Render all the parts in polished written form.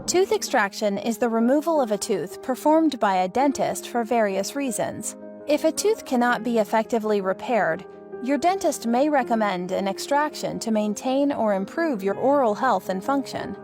Tooth extraction is the removal of a tooth performed by a dentist for various reasons. If a tooth cannot be effectively repaired, your dentist may recommend an extraction to maintain or improve your oral health and function.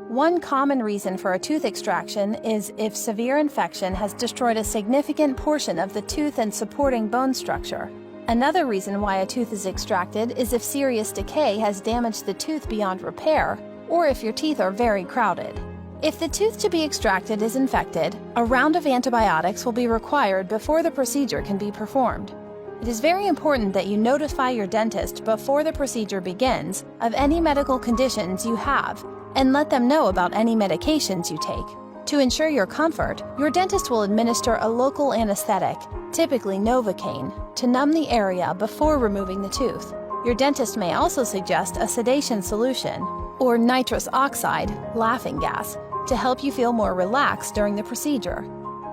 One common reason for a tooth extraction is if severe infection has destroyed a significant portion of the tooth and supporting bone structure. Another reason why a tooth is extracted is if serious decay has damaged the tooth beyond repair, or if your teeth are very crowded. If the tooth to be extracted is infected, a round of antibiotics will be required before the procedure can be performed. It is very important that you notify your dentist before the procedure begins of any medical conditions you have and let them know about any medications you take. To ensure your comfort, your dentist will administer a local anesthetic, typically Novocaine, to numb the area before removing the tooth. Your dentist may also suggest a sedation solution, or nitrous oxide, laughing gas, to help you feel more relaxed during the procedure.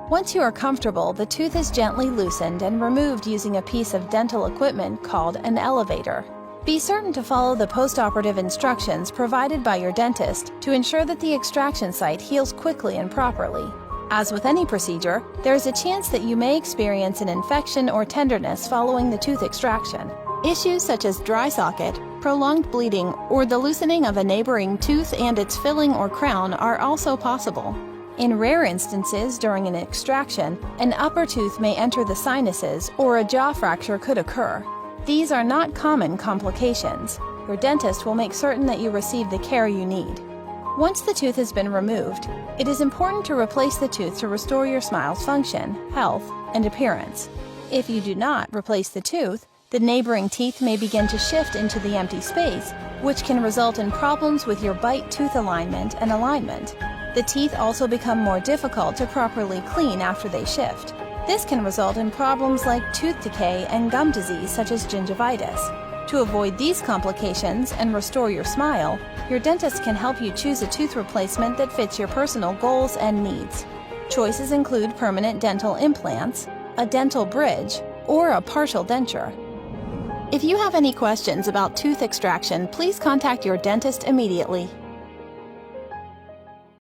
Once you are comfortable, the tooth is gently loosened and removed using a piece of dental equipment called an elevator. Be certain to follow the post-operative instructions provided by your dentist to ensure that the extraction site heals quickly and properly. As with any procedure, there is a chance that you may experience an infection or tenderness following the tooth extraction. Issues such as dry socket, prolonged bleeding, or the loosening of a neighboring tooth and its filling or crown are also possible. In rare instances during an extraction, an upper tooth may enter the sinuses or a jaw fracture could occur. These are not common complications. Your dentist will make certain that you receive the care you need. Once the tooth has been removed, it is important to replace the tooth to restore your smile's function, health, and appearance. If you do not replace the tooth, the neighboring teeth may begin to shift into the empty space, which can result in problems with your bite tooth alignment and alignment. The teeth also become more difficult to properly clean after they shift. This can result in problems like tooth decay and gum disease such as gingivitis. To avoid these complications and restore your smile, your dentist can help you choose a tooth replacement that fits your personal goals and needs. Choices include permanent dental implants, a dental bridge, or a partial denture. If you have any questions about tooth extraction, please contact your dentist immediately.